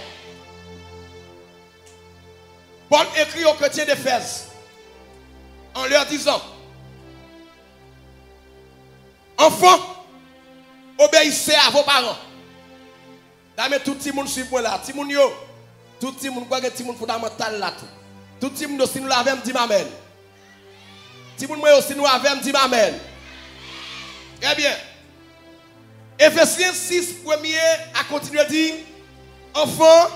Speaker 1: Paul écrit aux chrétiens d'Éphèse. En leur disant, enfants, obéissez à vos parents. D'ailleurs, tout le monde suit moi là. Tout le monde, tout le monde, quoi que tout le monde fondamental là. Tout le monde, si nous l'avons, dit amen. Tout le monde, si nous l'avons, dit amen. Très bien. Éphésiens 6, premier, à continuer de dire, enfants,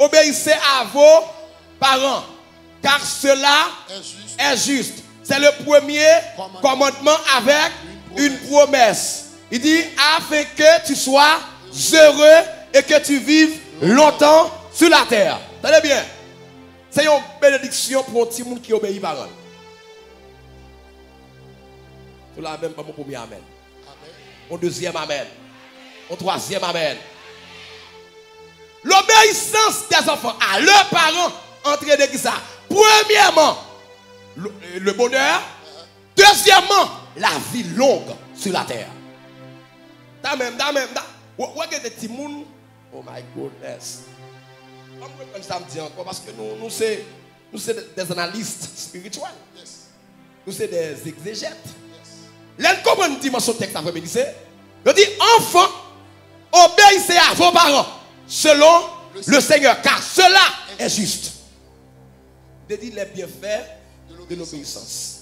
Speaker 1: obéissez à vos parents. Car cela est juste. C'est le premier commandement avec une promesse. Il dit, afin que tu sois heureux et que tu vives longtemps sur la terre. Tenez bien. C'est une bénédiction pour un petit monde qui obéit par parole. Tout la même, pas mon premier amen. Mon deuxième amen. Mon troisième amen. L'obéissance des enfants à leurs parents entre de qui ça? Premièrement, le bonheur. Deuxièmement, la vie longue sur la terre. Regardez des gens. Oh my goodness. Ça me dit encore parce que nous sommes des analystes spirituels. Nous sommes des exégètes. L'un comprend dimension texte après c'est. Je dis enfants, obéissez à vos parents selon le Seigneur, car cela est juste. De dire les bienfaits de l'obéissance.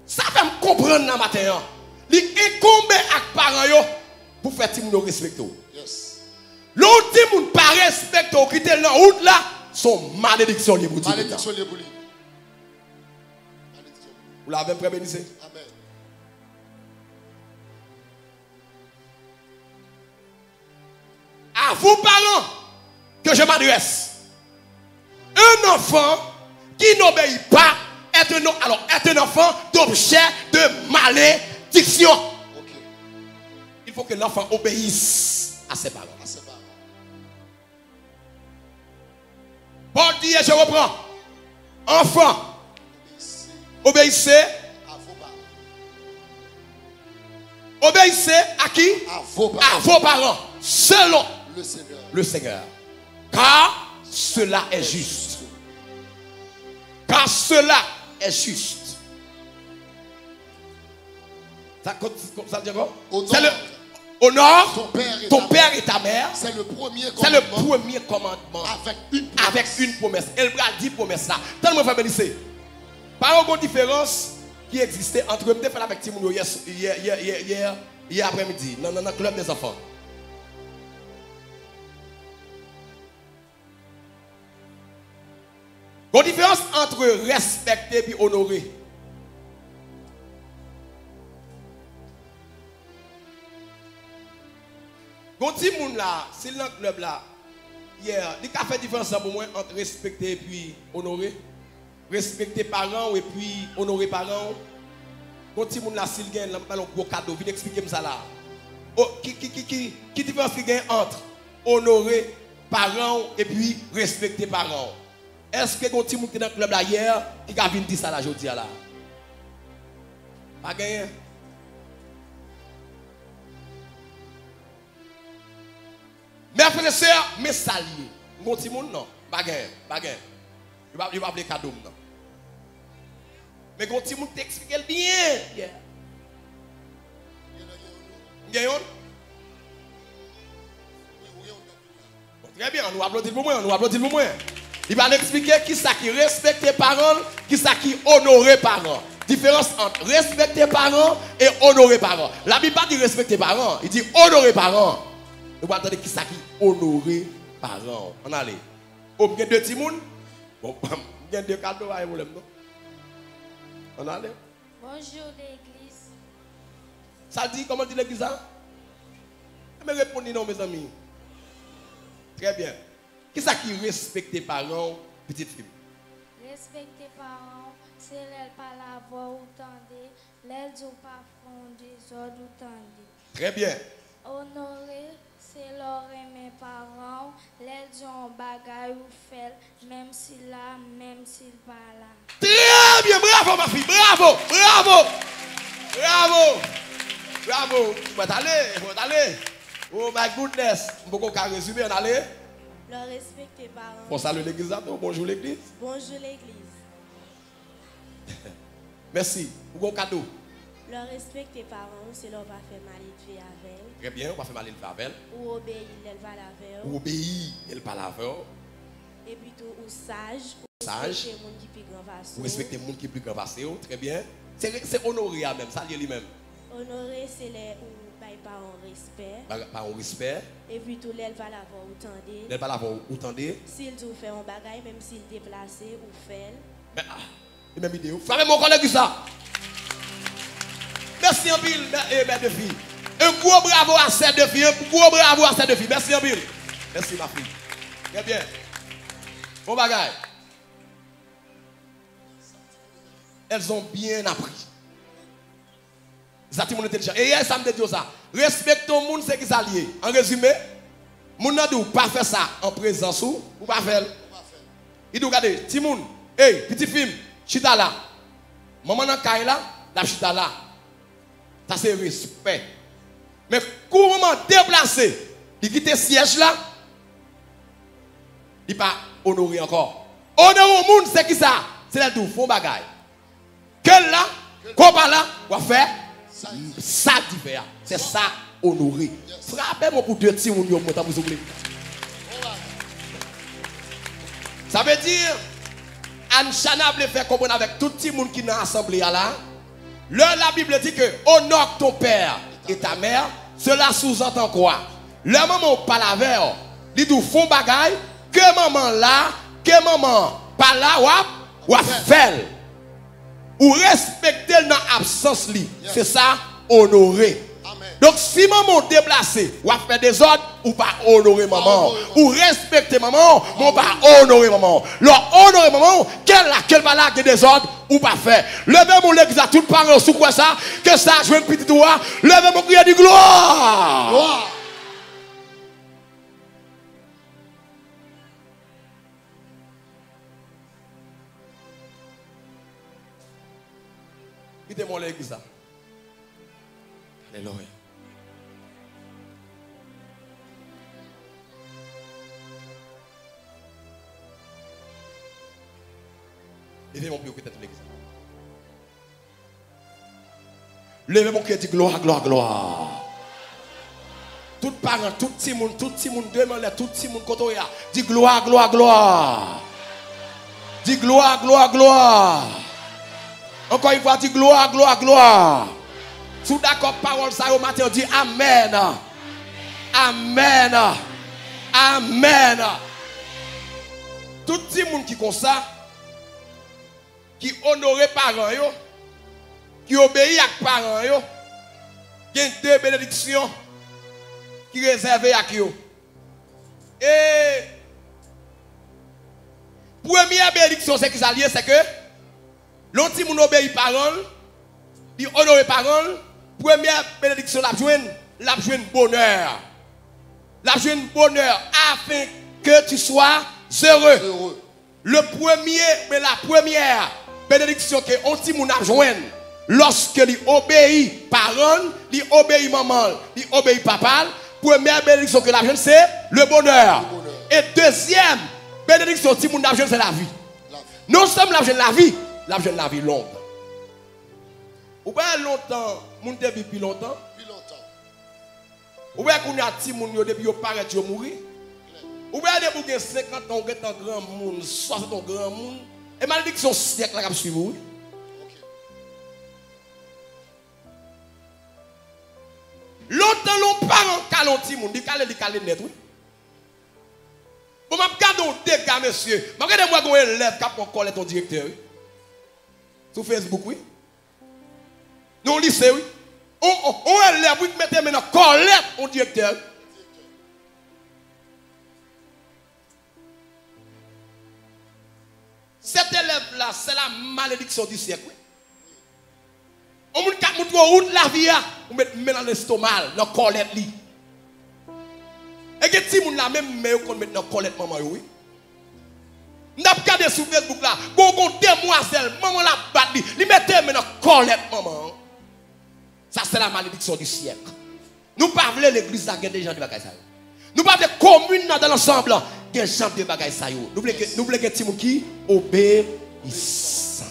Speaker 1: Ça fait me comprendre dans matin. Il incombe à parents pour faire que nous respectons. L'autre monde pas respecter qui était dans route là, son malédiction libre. Malédiction libre. Vous l'avez prémédité? Amen. À vous parents que je m'adresse. Un enfant qui n'obéit pas est un enfant d'objet de malédiction. Okay. Il faut que l'enfant obéisse à ses parents. Paul dit, et je reprends. Enfant, obéissez à vos parents. Obéissez à qui? À vos parents. Selon le Seigneur. Car cela est juste. Car cela est juste. Ça dit quoi? Honore ton père et ta mère. C'est le premier commandement. Avec une promesse. Elle va dire promesse là. Tellement va bénir. Pas une différence qui existait entre eux. Je fait avec Timoun hier après-midi. Dans le club des enfants. Il y a une différence entre respecter et honorer. Quand petit monde là, c'est dans le club là, hier, il a fait différence pour moi entre respecter et puis honorer. Respecter parents et puis honorer parents. Quand petit monde là, s'il gagne, il a un gros cadeau. Viens expliquer ça là. Oh, qui différence qu'il gagne entre honorer parents et puis respecter parents? Est-ce que quand petit monde qui est dans le club là hier, qui a vu dire ça là aujourd'hui là? Pas gagné. Mais frères et sœurs, mes saliers. Mon petit monde non, baguette. Il va appeler cadeau non. Mais mon petit monde t'explique bien. Gayon. Très bien, on nous applaudit pour moi, Il va nous expliquer qui ça qui respecte les parents, qui ça qui honore les parents. Différence entre respecter les parents et honorer les parents. La Bible pas dit respecter les parents, il dit honorer les parents. Vous attendez qui ça qui honorer parents. On allait. Oh, il y a deux petits monde. Bon, il y a deux cadeaux à vous. On allait.
Speaker 3: Bonjour l'église.
Speaker 1: Ça dit comment dit l'église ça? Mais répondez non mes amis. Très bien. Qui ça qui respecte les parents, petite fille?
Speaker 3: Respecter parents, c'est l'aile pas la voix ou tendez, l'aile du pas fond des ordres ou tendez.
Speaker 1: Très bien.
Speaker 3: Honorer, c'est leur aimer parents, l'aile du bagage ou fait, même s'il là, même s'il pas là.
Speaker 1: Très bien, bravo ma fille, bravo. Vous allez. Oh my goodness. Beaucoup qu'à résumer, on allait.
Speaker 3: Leur respecter parents.
Speaker 1: Bon salut l'église, bonjour l'église.
Speaker 3: Bonjour l'église.
Speaker 1: Merci. Vous avez un cadeau.
Speaker 3: Leur respecter parents, c'est leur va faire mal élevé avec.
Speaker 1: Très bien, on va faire mal élevé avec.
Speaker 3: Ou obéir, elle va la faire.
Speaker 1: Ou obéir, elle pas la faire.
Speaker 3: Et plutôt ou sage.
Speaker 1: Sage. Ou respecter les gens qui sont plus grands passés. Très bien. C'est honorer même, ça lié lui-même.
Speaker 3: Honorer, c'est les par un respect.
Speaker 1: Par un respect.
Speaker 3: Et puis tout l'aile va l'avoir autant.
Speaker 1: Elle va l'avoir autant.
Speaker 3: S'il doit faire un bagage, même s'il déplacé ou fait.
Speaker 1: Mais et même vidéo. Frère mon collègue ça. Merci en pile, mes deux filles. Un gros bravo à ces deux filles. Merci en pile. Merci ma fille. Très bien. Bon bagage. Elles ont bien appris. Ça, tout le monde intelligent. Et hier, ça me dit ça. Respectons le monde, c'est qui s'allie. En résumé, mon n'a pas faire ça en présence ou pas faire. Il doit regarder, petit monde, hey, petit film, chita là. Maman dans caille là, la chita là. Ça c'est respect. Mais quand moment déplacé, il quitte le siège là, il pas honoré encore. Honorer au monde, c'est qui ça? C'est là tout, font bagaille. Quel là, qu'on va là, on va faire ça diffère. C'est ça honorer. Frappez-moi pour deux petits moun yo monta vous oublier. Ça veut dire Anne-Chana veut faire comprendre avec tout petit monde qui est dans l'assemblée là. La Bible dit que honore ton père et ta mère. Cela sous-entend quoi? Le maman pas la verre, il dit font bagaille que maman là, que maman pas là ou fait. Ou respecter dans l'absence li. C'est ça honorer. Amen. Donc si maman déplacé, ou fait des ordres, ou pas honorer maman. Ou respecter maman, ou pas honorer maman. Leur honorer maman, quelle va là des ordres, ou pas faire. Levez mon l'église à tout parents sous quoi ça, que ça, je veux un petit doigt, levez mon crier du gloire. Gloire. Quittez-moi l'église là. Alléluia. Levez mon pied peut-être l'église. Levez mon pied, dit gloire, gloire, gloire. Tout parent, tout petit monde demande, tout petit monde côté là, dit gloire, gloire, gloire. Dit gloire, gloire, gloire. Encore une fois, dit gloire, gloire, gloire. Sous d'accord, parole, ça au matin, on dit Amen. Amen. Amen. Tout le monde qui comme ça, qui honore les parents, qui obéit à les parents, il y a deux bénédictions qui réservent à eux. Et première bénédiction, c'est que ça lié, c'est que l'autre monde obéit parole, il honore parole. Première bénédiction, la joine bonheur. La joine bonheur afin que tu sois heureux. Le premier, mais la première bénédiction que l'autre monde a joine lorsque il obéit parole, il obéit maman, il obéit papa. Première bénédiction que la joine c'est le bonheur. Et deuxième bénédiction que l'autre monde c'est la vie. Non seulement la vie longue. Ou bien longtemps, moun te vit longtemps. Ou bien qu'on a ti moun yo depuis yo paraît yo mourir. Ou bien de pou gen 50 ans, gen un grand monde, 60 ans grand monde. Et malédiction siècle la suivre. Longtemps l'on parent calon ti moun, di calé net oui. Bon m'a regarde on dégâts monsieur. M'a regarde moi gon élève qui a collé ton directeur. Sur Facebook oui. Nous lycée oui. On élève oui mettez maintenant collecte au directeur. Cet élève là, c'est la malédiction du siècle. On moun ka montre route la vie on met dans l'estomac, dans collecte li. Et que ti moun la même mais qu'on met dans collecte maman oui. N'a pas regardé sur Facebook là, gon demoiselle, maman la bat li mettez maintenant collecte maman. Ça c'est la malédiction du siècle. Nous pas voulons l'église là, il y a des gens de bagaille ça. Nous pas de commune dans l'ensemble, il y a des gens de bagaille ça. Nous voulons que Timon qui obéissant.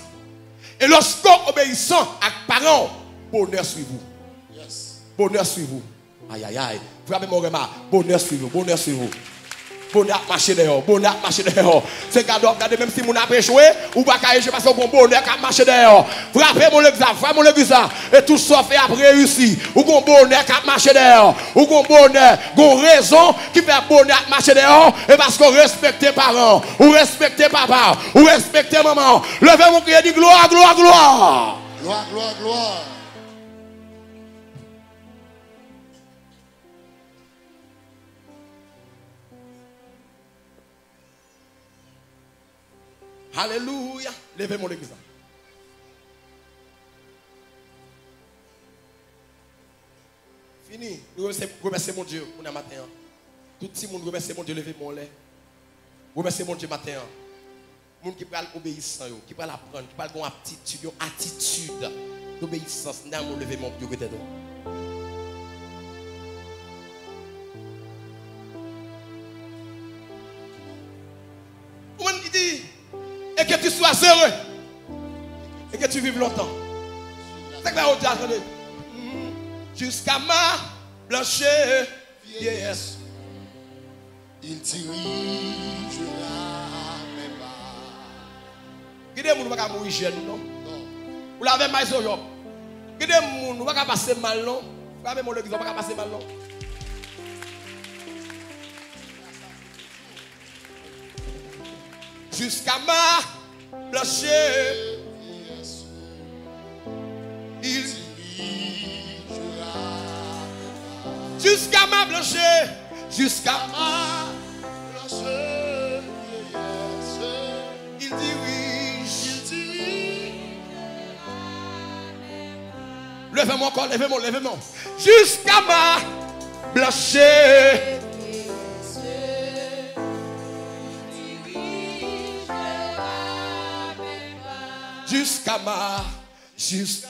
Speaker 1: Et lorsqu'on obéissant à parents, bonheur suit vous. Bonheur suit vous. Aïe aïe aïe. Vous avez mon remarque, bonheur suit vous, bonheur suit vous. Bonheur marcher dehors, bonheur marcher dehors. C'est regardez même si mon a échoué ou pas échouer parce qu'on bonheur qui marcher dehors. Frappez mon l'examen, frappez mon l'examen et tout ça fait après réussi. Ou qu'on bonheur qui marcher dehors, ou qu'on bonheur, qu'on raison qui fait bonheur marcher dehors et parce qu'on respecte parents, ou respecte papa, ou respecte maman. Levez mon cri et dit gloire, gloire, gloire.
Speaker 2: Gloire, gloire, gloire.
Speaker 1: Alléluia. Levez mon église. Fini. Nous remercions mon Dieu pour le matin. Tout le monde remercie mon Dieu. Levez mon lait. Remercie mon Dieu matin. Les gens qui parlent obéissant, qui parlent apprendre, qui parlent de attitude, attitude d'obéissance. Nous levez mon Dieu. On dit et que tu sois heureux et que tu vives longtemps. C'est que on dit jusqu'à ma blanche vieillesse.
Speaker 2: Il dirigera mes pas.
Speaker 1: Qui des gens ne va mourir jeune non? Vous l'avez mal sur yo. Qui des gens ne va passer mal non? Vous l'avez mon l'église ne va passer mal non? Jusqu'à ma blanche il jusqu'à ma blanche jusqu'à ma blanche il dirige levez-moi encore levez-moi jusqu'à ma blanche jusqu'à ma jusqu'à